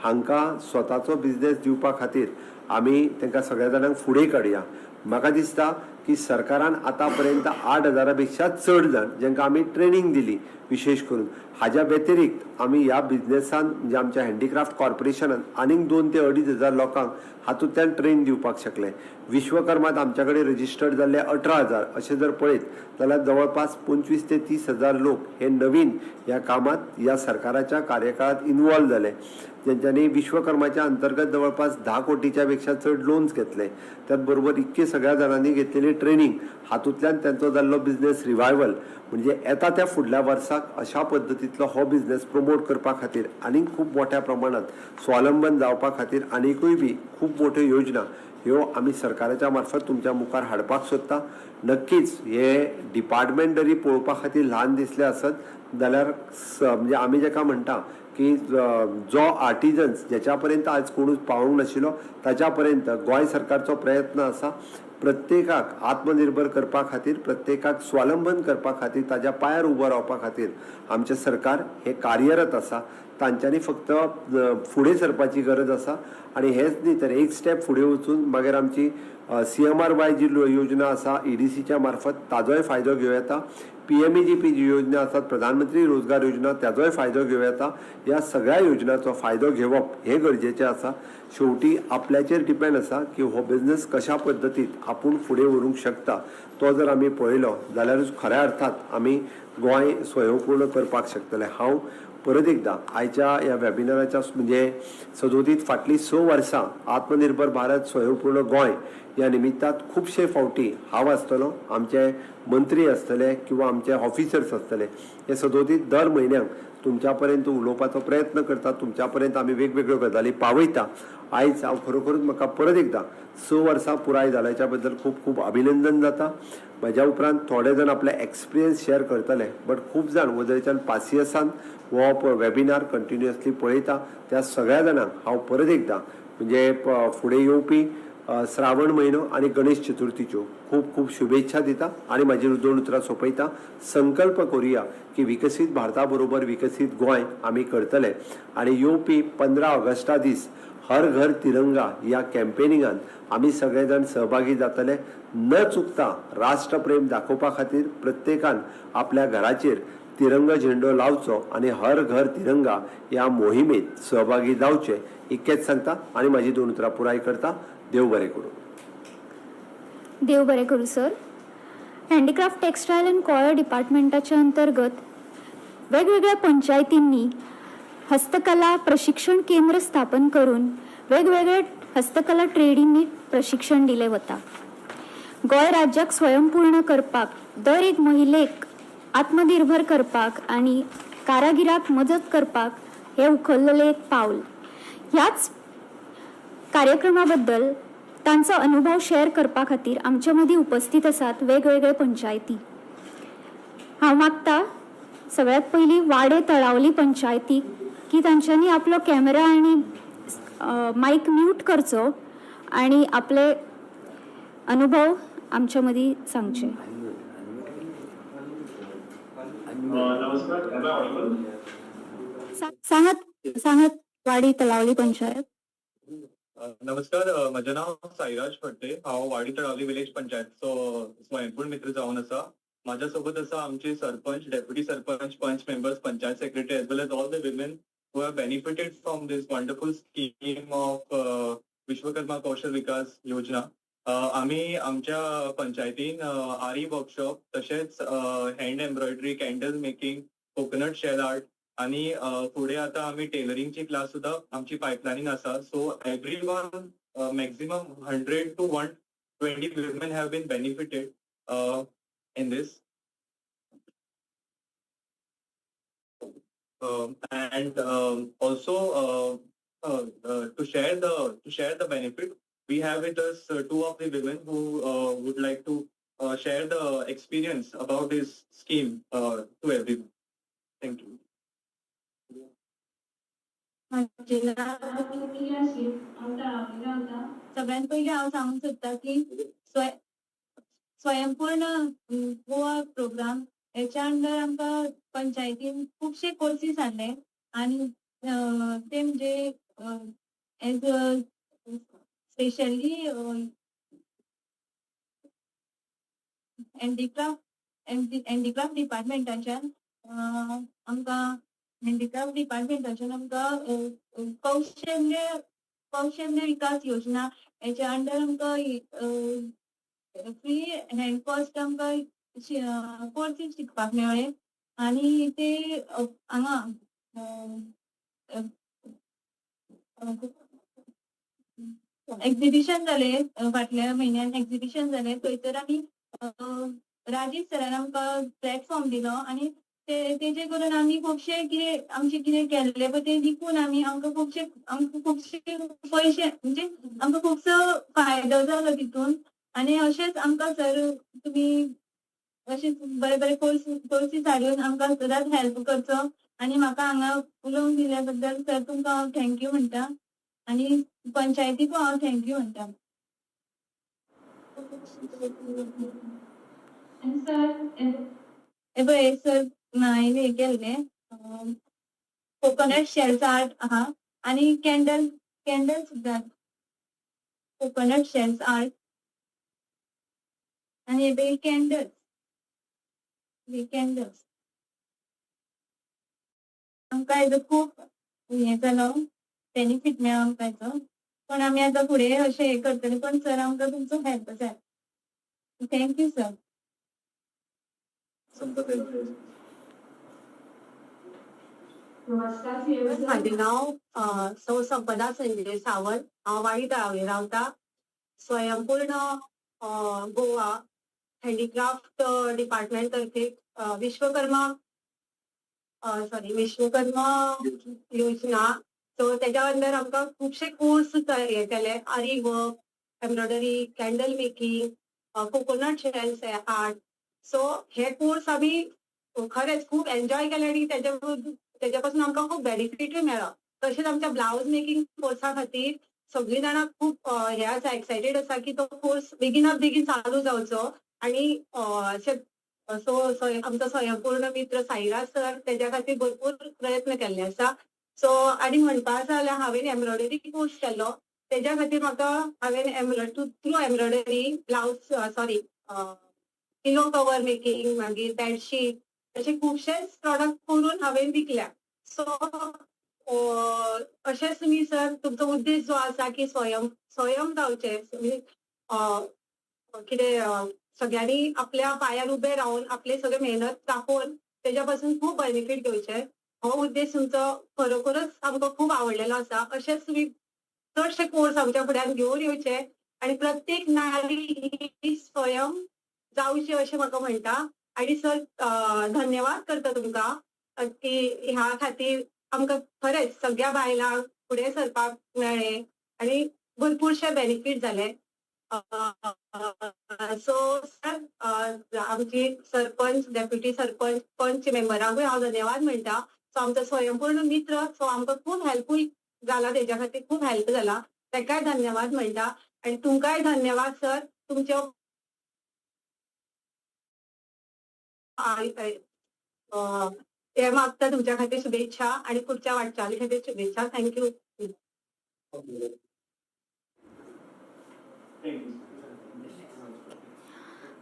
हांकां स्वताचो बिझनेस दिवपा खातीर आमी तांकां सगळ्या जाणांक फुडें काडया. म्हाका दिसता की सरकारान आतापर्यंत 8,000 पेक्षा चड जाण जांकां आमी ट्रेनिंग दिली विशेष करून. हाज्या व्यतिरिक्त आमी ह्या बिझनेसान म्हणजे आमच्या हँडीक्राफ्ट कॉर्पोरेशनान आनीक 2 ते 2,500 लोकांक हातूंतल्यान ट्रेन दिवपाक शकले. विश्वकर्मात आमच्या कडेन रजिस्टर्ड जाल्ले 18,000 अशें जर पळयत जाल्यार जवळपास 25 ते 30,000 लोक हे नवीन ह्या कामात ह्या सरकाराच्या कार्यकाळात इन्वॉल्व जाले, ज्यांच्यांनी विश्वकर्माच्या अंतर्गत जवळपास 10 कोटीच्या पेक्षा चड लोन्स घेतले. त्याच बरोबर इतके सगळ्या जाणांनी घेतलेली ट्रेनिंग हातूंतल्यान त्यांचो जाल्लो बिझनेस रिवायवल म्हणजे येता त्या फुडल्या वर्साक अशा पद्दतींतलो हो बिझनेस प्रमोट करपा खातीर आनीक खूब मोठ्या प्रमाणात स्वावलंबन जावपा खातीर आनीकूय बी खूब मोठ्यो योजना ह्यो आमी सरकाराच्या मार्फत तुमच्या मुखार हाडपाक सोदता. नक्कीच हे डिपार्टमेंट जरी पळोवपा खातीर ल्हान दिसले आसत जाल्यार म्हणजे आमी जाका म्हणटा की जो आर्टिजन्स ज्याच्या पर्यंत आज कोणूच पावूंक नाशिल्लो ताच्या पर्यंत गोंय सरकारचो प्रयत्न आसा प्रत्येकाक आत्मनिर्भर करपा खातीर, प्रत्येकाक स्वावलंबन करपा खातीर, ताज्या पांयार उबो रावपा खातीर आमचें सरकार हे कार्यरत आसा. तांच्यांनी फक्त फुडें सरपाची गरज आसा आनी हेच न्ही तर एक स्टेप फुडें वचून मागीर आमची CMRY जी योजना आसा EDCच्या मार्फत ताजोय फायदो घेवं येता. PMEGP जी योजना आसात प्रधानमंत्री रोजगार योजना त्याचोय फायदो घेवं येता. ह्या सगळ्या योजनांचो फायदो घेवप हे गरजेचें आसा. शेवटी आपल्याचेर डिपेंड आसा की हो बिझनेस कशा पद्दतीत आपूण फुडें व्हरूंक शकता. तो जर आमी पळयलो जाल्यारूच खऱ्या अर्थात आमी गोंय स्वयंपूर्ण करपाक शकतले. हांव परत एकदा आयच्या ह्या वेबिनाराच्या म्हणजे सदोतीत फाटलीं 6 वर्सां आत्मनिर्भर भारत स्वयंपूर्ण गोंय ह्या निमित्तात खुबशे फावटी हांव आसतलो, आमचे मंत्री आसतले किंवा आमचे ऑफिसर्स आसतले, हे सदोतीत दर म्हयन्याक तुमच्या पर्यंत उलोवपाचो प्रयत्न करता, तुमच्या पर्यंत आमी वेगवेगळ्यो गजाली पावयता. आयज हांव खरोखरूच म्हाका परत एकदा 6 वर्सां पुराय जाल्याच्या बद्दल खूब खूब अभिनंदन जाता. म्हज्या उपरांत थोडे जाण आपले एक्सपिरियन्स शेअर करतले, बट खूब जाण वदळच्यान पासियेसान हो वेबिनार कंटिन्युअसली पळयता. त्या सगळ्या जाणांक हांव परत एकदा म्हणजे फुडें येवपी श्रावण म्हयनो आनी गणेश चतुर्थीच्यो खूब खूब शुभेच्छा दिता आनी म्हाजी दोन उतरां सोंपयता. संकल्प करुया की विकसीत भारता बरोबर विकसीत गोंय आमी करतले आनी येवपी 15 ऑगस्टा दीस हर घर तिरंगा ह्या कॅम्पेनिंगान आमी सगळे जाण सहभागी जातले. न चुकता राष्ट्रप्रेम दाखोवपा खातीर प्रत्येकान आपल्या घराचेर तिरंगा झेंडो लावचो आणि हर घर तिरंगा या मोहिमेत सहभागी जावचे इतकेच सांगता आणि माझी 2 उतरां पुराय करता. देव बरें करूं. देव बरें करूं sir. Handicraft textile and coir डिपार्टमेंटाच्या अंतर्गत वेगवेगळ्या पंचायतींनी हस्तकला प्रशिक्षण केंद्र स्थापन करून वेगवेगळे हस्तकला ट्रेडींनी प्रशिक्षण दिले वता. गोंय राज्याक स्वयंपूर्ण करपाक, दर एक महिलेक आत्मनिर्भर करपाक आणि कारागिराक मदत करपाक हे उखललेले एक पाऊल. ह्याच कार्यक्रमाबद्दल तांचो अनुभव शेअर करपा खातीर आमच्या मदीं उपस्थित आसात वेगवेगळे पंचायती. हांव मागता सगळ्यात पयलीं वाडे तळावली पंचायतीक की तांच्यांनी आपलो कॅमेरा आनी मायक म्यूट करचो आणि आपले अनुभव आमच्या मदीं सांगचे. सांगत वाडी तळावली पंचायत. नमस्कार, म्हजें नाव साईराज फडते. हांव वाडी तळावली विलेज पंचायतचो स्वयंपूर्ण मित्र जावन आसा. माझ्या सोबत आसा आमचे sarpanch, deputy sarpanch, panch members, panchayat secretary as well as all the women who have benefited from this wonderful scheme of Vishwakarma Kaushal Vikas Yojana. आम्ही आमच्या पंचायतीन आरी वर्कशॉप तसेच hand embroidery, candle making, coconut shell art आणि पुढे आता आम्ही टेलरिंगची क्लास सुद्धा आमची पाईपलाईन आसा. So everyone maximum 100 to 120 women have been benefited in this. And also to share the benefit, we have with us 2 of the women who would like to share the experience about this scheme to everyone. Thank you. सगळ्यात पहिले हांव सांगूंक सोदता की स्वयंपूर्ण Goa programme हेच्या under आमकां पंचायतीन खुबशे कोर्सीस हाडले आनी ते म्हणजे एज स्पेशली हँडीक्राफ्ट डिपार्टमेंटाच्यान आमकां हँडीक्राफ्ट डिपार्टमेंटाच्यान आमकां कौशल्य विकास योजना हेच्या अंडर आमकां फ्री हँड फर्स्ट आमकां कोर्सीस शिकपाक मेळ्ळे आनी ते हांगा एक्झिबिशन जाले फाटल्या म्हयन्यान एक्झिबिशन जाले थंयसर आमी राजीव सरान आमकां प्लॅटफॉर्म दिलो आनी तेजे करून आमी खुबशे कितें आमचे कितें केल्ले पळय ते विकून आमकां खुबशे पयशे म्हणजे आमकां खुबसो फायदो जालो तितून आनी अशेंच आमकां सर तुमी अशेंच बरे बरे कोर्सीस हाडून आमकां सदांच हेल्प करचो आनी म्हाका हांगा उलोवंक दिल्या बद्दल सर तुमकां हांव थँक्यू म्हणटा आनी पंचायतीकूय हांव थँक्यू म्हणटा आनी सर पळय सर हांवें हें केल्लें कोकोनट शेल्स आर्ट आहा आनी कॅन्डल सुद्दां कोकोनट शेल्स आर्ट आनी हे पळय कॅन्डल्स आमकां हेजो खूब हें जालो बेनिफीट मेळ्ळो आमकां हेजो पण आमी आतां फुडें अशें हें करतले पण सर आमकां तुमचो हेल्प जाय थँक्यू सर नमस्कार माझे नाव सौ संपदा संजय सावंत हांव वाडी तळावळी रावता स्वयंपूर्ण गोवा हँडीक्राफ्ट डिपार्टमेंट तर्फे विश्वकर्मा योजना सो त्याच्या अंडर आमकां खुबशे कोर्स हे केले आरी work embroidery candle making coconut shells art so हे कोर्स आमी खरेंच खूब एन्जॉय केले आनी तेच्या पासून आमकां खूब बेनिफिटूय मेळ्ळो तशेंच आमच्या ब्लाउज मेकिंग कोर्सा खातीर सगळीं जाणां खूब हे आसा एक्सायटेड आसा की तो कोर्स बेगिना बेगीन चालू जावचो आनी सो आमचो स्वयंपूर्ण मित्र साईराज सर तेच्या खातीर भरपूर प्रयत्न केल्ले आसा सो आनी म्हणपा आसा जाल्यार हांवें एम्ब्रॉयडरी कोर्स केल्लो तेच्या खातीर म्हाका हांवें थ्रू एम्ब्रॉयडरी ब्लाउज पिलो कवर मेकिंग मागीर बेडशीट अशे खुबशेच प्रॉडक्ट करून हांवें विकल्या सो अशेंच तुमी सर तुमचो उद्देश जो आसा की स्वयं जावचे कितें सगळ्यांनी आपल्या पायार उबे रावन आपले सगळे मेहनत दाखोवन तेच्या पासून खूब बेनिफीट घेवचे हो उद्देश तुमचो खरोखरच आमकां खूब आवडलेलो आसा अशेंच तुमी चडशे कोर्स आमच्या फुड्यान घेवन येवचे आनी प्रत्येक नारी ही स्वयं जावची अशें म्हाका म्हणटा आनी सर धन्यवाद करता तुमकां की ह्या खातीर आमकां खरेंच सगळ्या बायलांक फुडें सरपाक मेळ्ळें आनी भरपूरशे बेनिफीट जाले सो सर आमची सरपंच डेप्युटी सरपंच पंच मेंबरांकूय हांव धन्यवाद म्हणटा सो आमचो स्वयंपूर्ण मित्र सो आमकां खूब हेल्पूय जाला तेच्या खातीर खूब हेल्प जाला ताकाय धन्यवाद म्हणटा आनी तुमकांय धन्यवाद सर तुमच्यो हे मागता तुमच्या खातीर शुभेच्छा आनी पुढच्या वाटचाली खातीर शुभेच्छा थँक्यू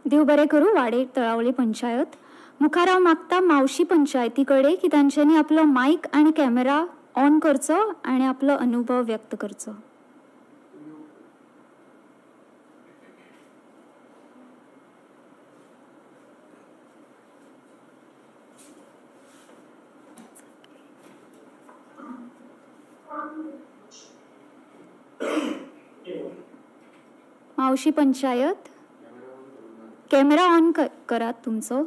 देव बरें करूं वाडे तळावळी पंचायत मुखार हांव मागता मावशी पंचायती कडेन की तांच्यांनी आपलो मायक आनी कॅमेरा ऑन करचो आनी आपलो अनुभव व्यक्त करचो मावशी पंचायत कॅमेरा ऑन करात तुमचो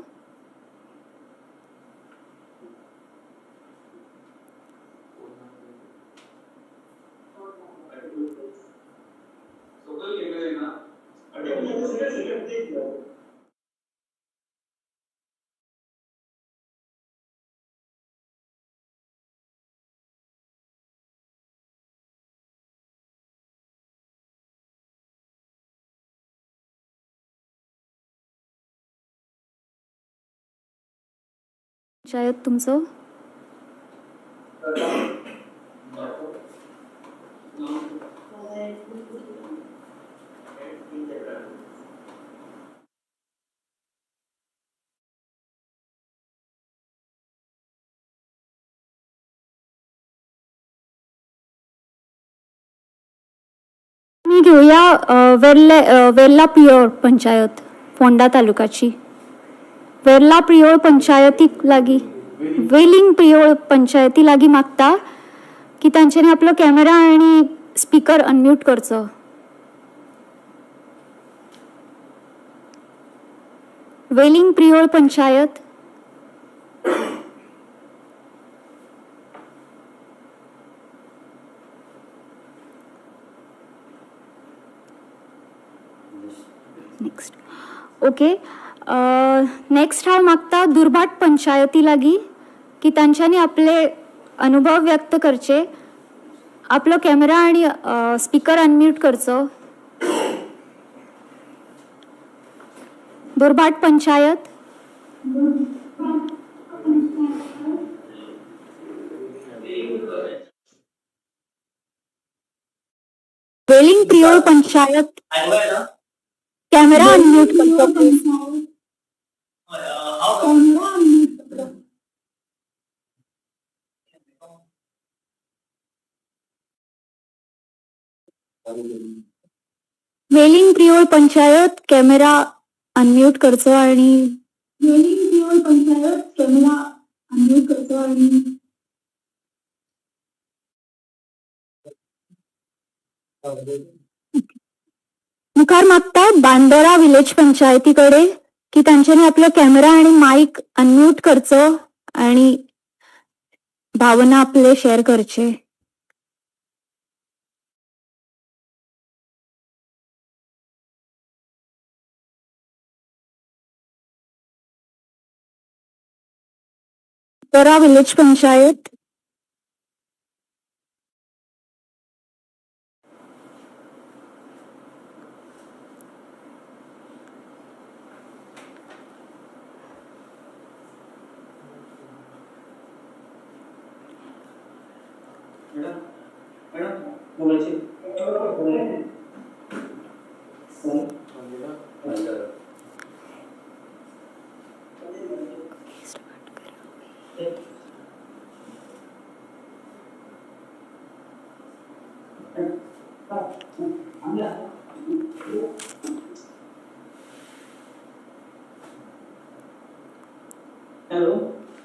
पंचायत तुमचो घेऊया वेल्ला प्रियोळ पंचायत फोंडा तालुकाची. वेल्ला प्रियोळ पंचायती लागीं वेलिंग प्रियोळ पंचायती लागीं मागता की तांच्यांनी आपलो कॅमेरा आणि स्पीकर अनम्यूट करचो. Veling Priol panchayat. Next. Okay. Next हांव मागता दुर्भाट पंचायती लागीं की तांच्यांनी आपले अनुभव व्यक्त करचे, आपलो कॅमेरा आणि स्पीकर अनम्यूट करचो. दुर्भाट पंचायत. वेलिंग प्रियोळ पंचायत कॅमेरा अनम्यूट करचो. वेलिंग प्रियोळ पंचायत कॅमेरा अनम्यूट करचो आणि वेलिंग प्रियोळ पंचायत कॅमेरा अनम्यूट करचो आणि मुखार मागता बांदोरा विलेज पंचायतीकडे की तांच्यांनी आपलो कॅमेरा आणि माईक अनम्यूट करचो आणि भावना आपले शेअर करचे. Bandora village panchayat.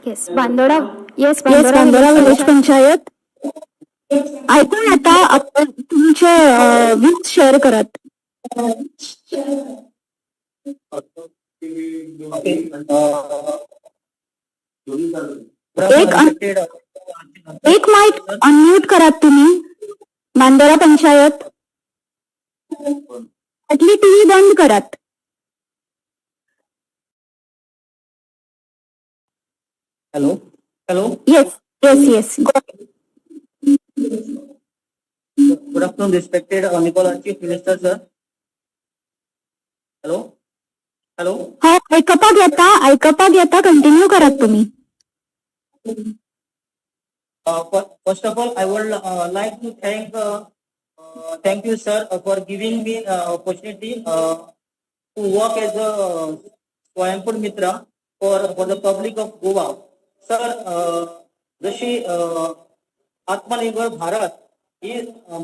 Yes Bandora. Yes Bandora village panchayat. ऐकून आता आपण तुमचे व्ह्यूज शेअर करत. एक माईक अनम्यूट करात तुम्ही. बांदोरा पंचायत. आपली टीव्ही बंद करात. Hello. Hello. Yes yes yes. Good afternoon, respected Honorable Chief Minister, sir. Hello. Hello. हा ऐकपाक येता कंटिन्यू करात तुम्ही. First of all, I would like to thank you, sir, for giving me opportunity to work as a Swayambhu Mitra for the public of Goa. Sir, जशी आत्मनिर्भर भारत ही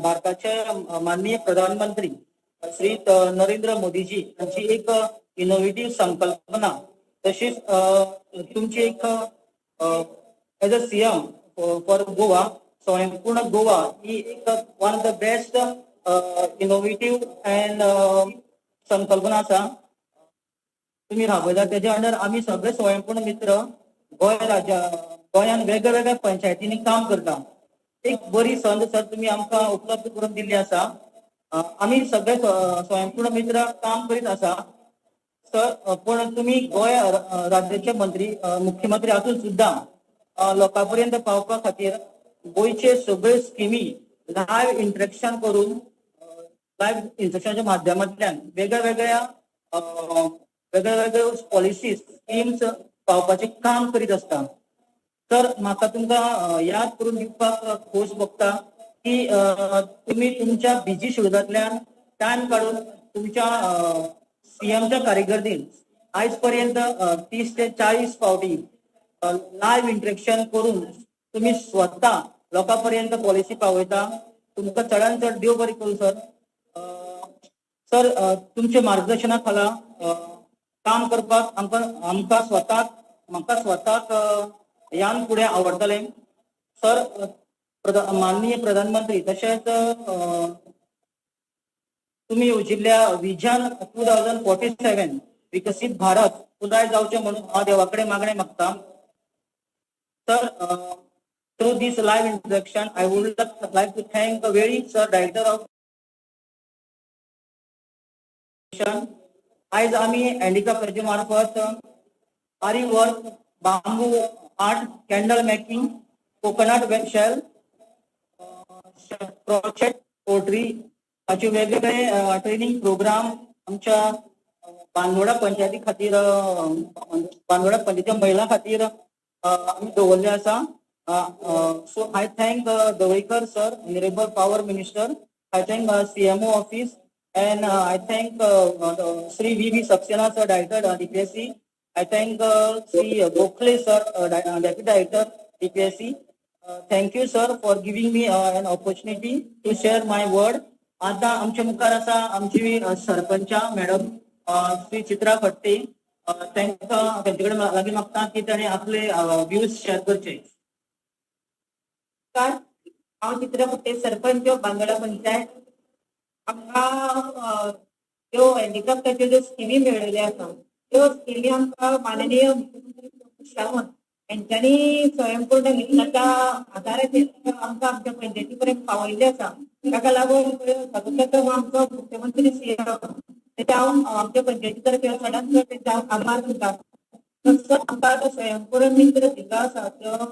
भारताचे माननीय प्रधानमंत्री श्री नरेंद्र मोदीजी यांची एक इनोव्हेटिव्ह संकल्पना, तशीच तुमची एक as a CM for Goa, स्वयंपूर्ण गोवा ही एक one of the best innovative and संकल्पना आसा तुम्ही राबयता. त्याच्या अंडर आम्ही सगळे स्वयंपूर्ण मित्र गोंयान वेगवेगळ्या पंचायतींनी काम करता. एक बरी संद सर तुम्ही आमकां उपलब्ध करून दिल्ली आसा. आम्ही सगळे स्वयंपूर्ण मित्र काम करीत आसा सर. पण तुम्ही गोंय राज्याचे मुख्यमंत्री आसून सुद्धा लोकांपर्यंत पावपा खातीर गोंयचे सगळे स्किमी लायव्ह इंटरेक्शन करून लायव्ह इंटरेक्शनच्या माध्यमांतल्यान वेगळ्या पॉलिसीज स्कीम्स पावपाचे काम करीत असता. तर म्हाका तुमकां याद करून दिवपाक खोस भोगता की तुम्ही तुमच्या बिजी शेड्युलांतल्यान टायम काढून तुमच्या सीएमच्या कारकिर्दीन आयज पर्यंत 30 ते 40 फावटी लायव्ह इंटरेक्शन करून तुम्ही स्वतः लोकांपर्यंत पॉलिसी पावयता. तुमकां चडांत चड देव बरें करूं सर. सर तुमच्या मार्गदर्शनाखाला काम करपाक म्हाका स्वताक यान फुडें आवडटलें सर. माननीय प्रधानमंत्री तशेंच तुम्ही येवजिल्ल्या विजन 2047 विकसित भारत पुराय जावचें म्हणून हांव देवा कडेन मागणें मागता sir. Through this live introduction I would like to thank very sir director of. आज आम्ही हँडिक्राफ्ट मार्फत आरी वर्क, बांबू art, candle making, coconut web shell, project pottery असे वेगवेगळे ट्रेनिंग प्रोग्राम आमच्या बांदोडा पंचायती खातीर बांदोडा पंचायती महिला खातीर आम्ही दवरले आसा. So I thank Dhavalikar sir, honourable power minister. I thank CMO office and I thank Sri V.V. Saxena sir, director DPSC. I thank Sri Gokhale sir, deputy director DPSC. Thank you sir for giving me an opportunity to share my word. आता आमच्या मुखार आसा आमची sarpanch madam Shri चित्रा फट्टे. त्यांचे कडेन लागीं मागता की ताणें आपले व्ह्यूज शेअर करचे. हांव चित्रा फट्टे, सरपंच बांदोडा पंचायत. आमकां त्यो हँडिक्राफ्टाच्यो ज्यो स्किमी मेळिल्ल्यो आसा त्यो स्किमी आमकां माननीय मुख्यमंत्री सावंत यांच्यानी स्वयंपूर्ण मिशनाच्या आधाराचेर आमकां आमच्या पंचायती पर्यंत पावयल्ले आसा. ताका लागून सर्वप्रथम आमचो मुख्यमंत्री तेचे हांव आमच्या पंचायती तर्फे चडांत चड तेचे हांव आभार मानता. तसो आमकां आतां स्वयंपूर्ण मित्र दिलो आसा त्यो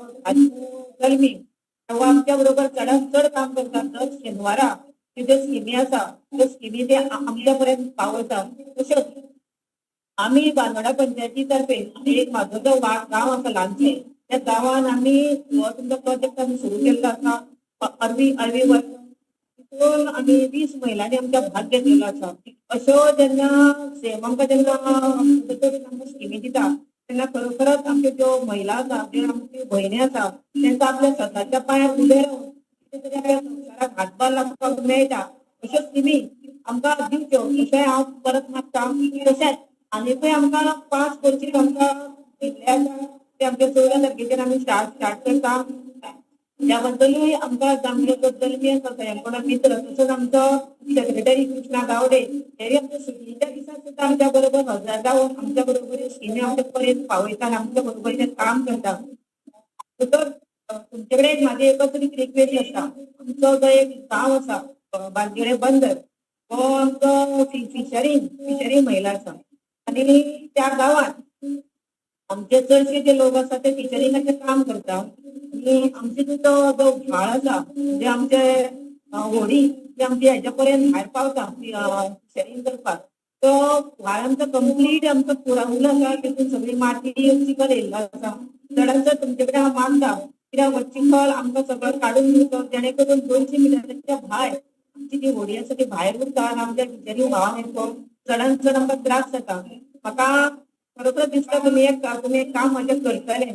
कलमी तेव्हा आमच्या बरोबर चडांत चड काम करता. दर शेनवारा ज्यो स्किमी आसा त्यो स्किमी ते आमच्या पर्यंत पावयता. तशेंच आम्ही बांदोडा पंचायती तर्फे एक म्हाजो जो गांव आसा ल्हानशें त्या गांवांत आमी हो तुमचो प्रोजेक्ट आमी सुरू केल्लो आसा. अरवी वर्क तितून आमी 20 महिलांनी आमच्या भाग घेतलेलो आसा. अश्यो जेन्ना सेम आमकां जेन्ना आमकां स्किमी दिता तेन्ना खरोखरच आमच्यो ज्यो महिला आसा ज्यो आमच्यो भयणी आसा तांकां आपल्या स्वताच्या पांयार उबे रावन संवसाराक हातभार लागपाक मेळटा. अश्यो स्किमी आमकां दिवच्यो अशें हांव परत मागता. तशेंच आनीकूय आमकां 5 वर्षीक आमकां दिल्ले आसा ते आमच्या 14 तारखेचेर आमी स्टार्ट करता. त्या बद्दलूय आमकां आमचे बद्दल बी आसा स्वयंपूर्ण मित्र. तसोच आमचो सेक्रेटरी कृष्णा गावडे हेय आमच्या सुटयेच्या दिसा सुद्दां आमच्या बरोबर हजर रावन आमच्या बरोबर स्किमी आमच्या पर्यंत पावयता आनी आमच्या बरोबर ते काम करता. तर तुमचे कडेन म्हाजी एकच रिक्वेस्ट आसा. आमचो जो एक गांव आसा बांदोडे बंदर तो आमचो फिशरी महिला आसा आनी त्या गांवांत आमचे चडशे जे लोक आसा ते फिशरिंगाचें काम करता. आनी आमचे जो व्हाळ आसा जे आमचे होडी जे आमचे हेच्या पर्यंत भायर पावता फिशरिंग करपाक तो व्हाळ आमचो कंप्लीट आमचो पुरावलो आसा. तितून सगळी माती चिखल येयल्लो आसा. चडांत चड तुमचे कडेन हांव मागता कित्याक हो चिखल आमकां सगळो काडून दिवचो जेणे करून 200 मिटराच्या भायर आमची जी होडी आसा ती भायर उरता आनी आमच्या फिशरींग व्हाळान येतो चडांत चड आमकां त्रास जाता. म्हाका खरोखर दिसता तुम्ही एक काम माझ्या करतले.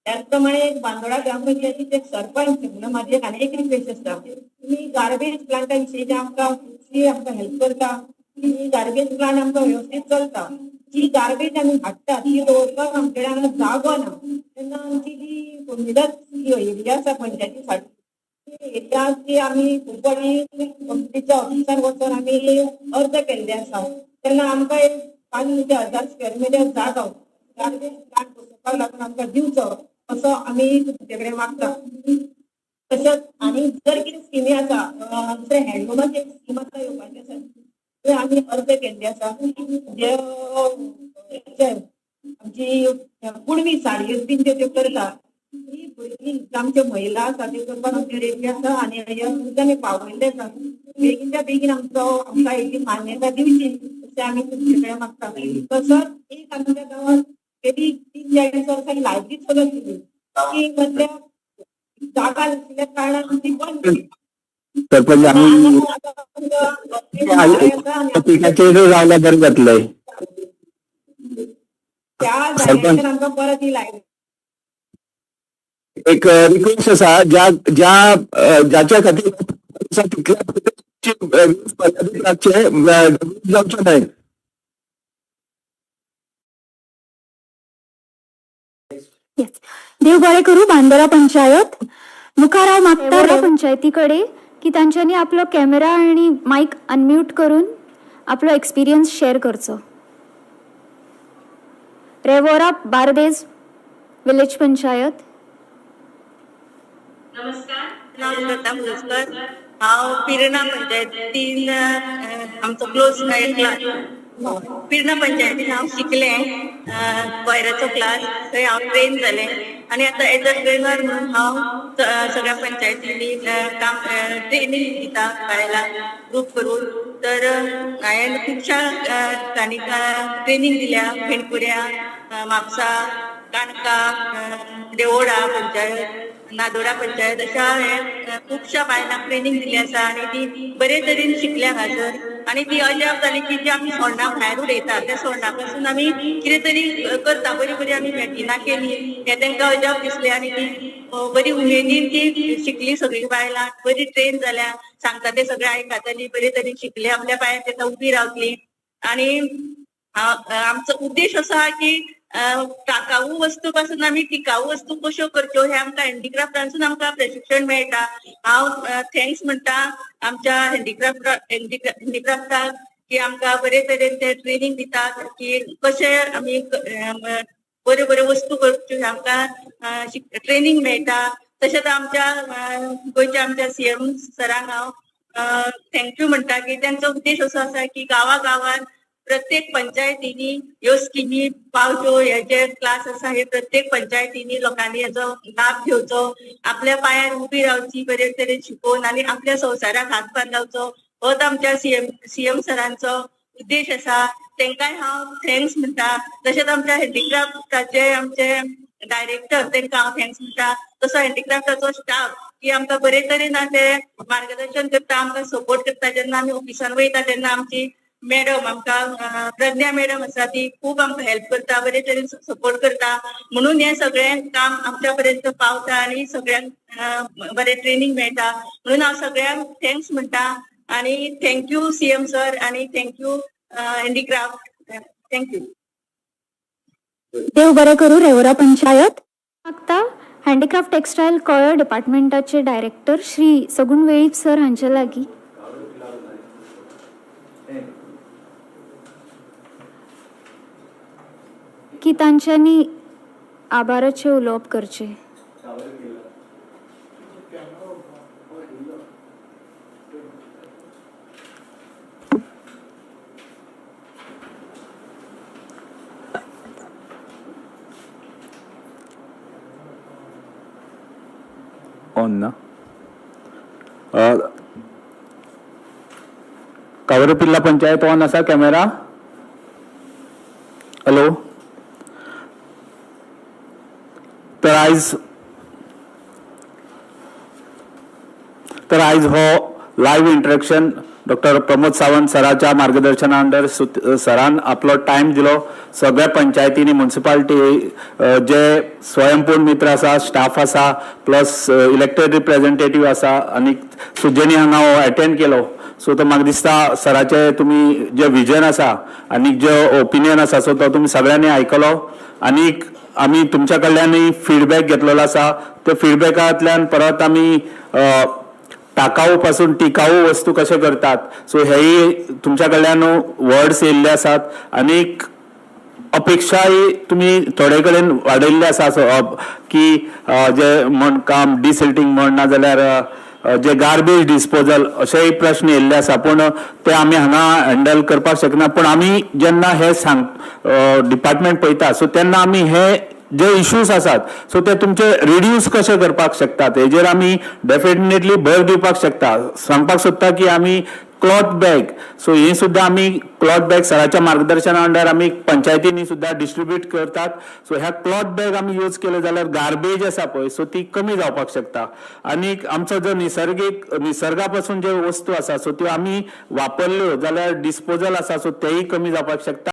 त्याच प्रमाणे बांदोडा ग्रामपंचायतीचे सरपंच म्हणून माझी एक रिक्वेस्ट आसता. तुम्ही गार्बेज प्लांटा विशीं जे आमकां हेल्प करता. ही गार्बेज प्लांट आमकां व्यवस्थित चलता. जी गार्बेज आमी हाडटा ती दवरपाक आमचे कडेन हांगा जागो ना. तेन्ना आमची जी कोंडिदास एरिया आसा पंचायती फाटी एरिया ती आमी खूब फावटी पंचायतीच्या ऑफिसार वचून आमी अर्ज केल्ले आसा. तेन्ना आमकां एक 5,000 स्क्वेअर मिटर जागो गार्बेज प्लांट बसोवपाक लागून आमकां दिवचो असो आमी तुमचे कडेन मागता. तशेंच आनी जर कितें स्किमी आसा दुसरे हँडलुमाची एक स्कीम आसा येवपाची आसा त्यो आमी अर्ज केल्ले आसा. जे आमची कुणबी साडयो बीन त्यो करता ही भुरगीं आमच्यो महिला आसा त्यो करपाक आमचे रेडी आसा आनी आमी पावयल्ले आसा. बेगीनच्या बेगीन आमकां हेची मान्यता दिवची अशें आमी तुमचे कडेन मागता. तसोच एक आमच्या गांवांत गेली 30-40 वर्सां लायब्ररी चलत गेली ती मधल्या जागा नाशिल्ल्या कारणान ती बंद केली. सरपंच जायला बरें जातलें. त्या जाग्याचेर आमकां परत ही लायब्ररी एक रिक्वेस्ट आसा ज्याच्या खातीर जावचो न्हय. येस. देव बरें करूं बांदोरा पंचायत. मुखार हांव मागता ह्या पंचायतीकडे की तांच्यांनी आपलो कॅमेरा आणि मायक अनम्यूट करून आपलो एक्सपिरियन्स शेअर करचो. रेवोरा बार्देस विलेज पंचायत. नमस्कार, हांव श्रद्धा मुजकर. हांव पिरणा पंचायतीन आमचो क्लोज पिरणा पंचायतीन हांव शिकलें कोयराचो क्लास. थंय हांव ट्रेन जालें आनी आतां एज अ ट्रेनर म्हणून हांव सगळ्या पंचायतींनी काम ट्रेनिंग दिता बायलांक ग्रूप करून. तर हांवें खुबश्या ठिकाणी ट्रेनिंग दिल्या. फेणकुऱ्या, म्हापसा, काणका, देवोडा पंचायत, नादोडा पंचायत अशा खुबश्या बायलांक ट्रेनिंग दिली आसा आनी ती बरे तरेन शिकल्या हाजर. आनी ती अजाप जाली की जी आमी सोंडा भायर उडयता त्या सोंडा पासून आमी कितें तरी करता. बरी बरी आमी मॅटिनां केली हे तांकां अजाप दिसलें आनी ती बरी उमेदीन ती शिकली. सगळी बायलां बरी ट्रेन जाल्या. सांगता ते सगळें आयकताली. बरे तरेन शिकली. आपल्या पांयार ताका उबी रावतली. आनी आमचो उद्देश असो आहा की टाकाऊ वस्तू पासून आमी टिकाऊ वस्तू कश्यो करच्यो हे आमकां हँडीक्राफ्टांसून आमकां प्रशिक्षण मेळटा. हांव थँक्स म्हणटा आमच्या हँडीक्राफ्टाक की आमकां बरे तरेन ते ट्रेनिंग दितात की कशे आमी बऱ्यो बऱ्यो वस्तू करच्यो हे आमकां ट्रेनिंग मेळटा. तशेंच आमच्या गोंयच्या आमच्या CM सरांक हांव थँक्यू म्हणटा की तांचो उद्देश असो आसा की गांवागांवांत प्रत्येक पंचायतींनी ह्यो स्किमी पावच्यो. हे जे क्लास आसा हे प्रत्येक पंचायतींनी लोकांनी हेचो लाभ घेवचो. आपल्या पांयार उबी रावची बरे तरेन शिकून आनी आपल्या संवसाराक हातभार लावचो होच आमच्या CM सरांचो उद्देश आसा. तांकांय हांव थँक्स म्हणटा. तशेंच आमच्या हँडीक्राफ्टाचे आमचे डायरेक्टर तांकां हांव थँक्स म्हणटा. तसो हँडीक्राफ्टाचो स्टाफ की आमकां बरे तरेन ते मार्गदर्शन करता, आमकां सपोर्ट करता. जेन्ना आमी ऑफिसान वयता तेन्ना आमची मॅडम आमकां प्रज्ञा मॅडम आसा ती खूब आमकां हेल्प करता. बरे तरेन सपोर्ट करता. म्हणून हें सगळें काम आमच्या पर्यंत पावता आनी सगळ्यांक बरें ट्रेनिंग मेळटा. म्हणून हांव सगळ्यांक थँक्स म्हणटा आनी थँक्यू CM सर आनी थँक्यू हँडीक्राफ्ट. थँक्यू. देव बरें करूं रेवोरा पंचायत. मागता हँडीक्राफ्ट टेक्सटायल कॉयर डिपार्टमेंटाचे डायरेक्टर श्री सगुण वेळीप सर हांचे लागीं की तांच्यांनी आभाराचे उलोवप करचे. ऑन ना. कावरपिल्ला पंचायत ऑन आसा कॅमेरा. हॅलो. तर आयज हो live interaction doctor Pramod Sawant सराच्या मार्गदर्शना अंडर सरान आपलो टायम दिलो. सगळ्या पंचायतींनी म्युनिसिपालिटी जे स्वयंपूर्ण मित्र आसा, स्टाफ आसा, प्लस इलेक्टेड रिप्रेझेंटेटिव्ह आसा आनी सुजेनी हांगा हो अटेंड केलो. सो तो म्हाका दिसता सराचे तुमी जे विजन आसा आनी जे ओपिनियन आसा सो तो तुमी सगळ्यांनी आयकलो. आनी आमी तुमच्या कडल्यानय फीडबॅक घेतलेलो आसा. त्या फीडबॅकांतल्यान परत आमी टाकाऊ पासून टिकाऊ वस्तू कशे करतात सो हेय तुमच्या कडल्यान वर्ड्स येयल्ले आसात. आनीक अपेक्षाय तुमी थोडे कडेन वाडयल्ले आसा की जे म्हण काम डिसिल्टिंग म्हण ना जाल्यार जे गार्बेज डिस्पोजल अशेय प्रश्न येयल्ले आसा. पूण ते आमी हांगा हँडल करपाक शकना. पूण आमी जेन्ना हे डिपार्टमेंट पळयता सो तेन्ना आमी हे जे इश्यूज आसात सो ते तुमचे रिड्यूस कशे करपाक शकतात हेजेर आमी डेफिनेटली भर दिवपाक शकता. सांगपाक सोदता की आमी क्लॉथ बॅग सो ही सुद्दां आमी क्लॉथ बॅग सराच्या मार्गदर्शना अंडर आमी पंचायतींनी सुद्दां डिस्ट्रीब्यूट करतात. सो ह्या क्लॉथ बॅग आमी यूज केले जाल्यार गार्बेज आसा पळय सो ती कमी जावपाक शकता. आनीक आमचो जो निसर्गा पासून जे वस्तू आसा सो त्यो आमी वापरल्यो जाल्यार डिस्पोजल आसा सो तेय कमी जावपाक शकता.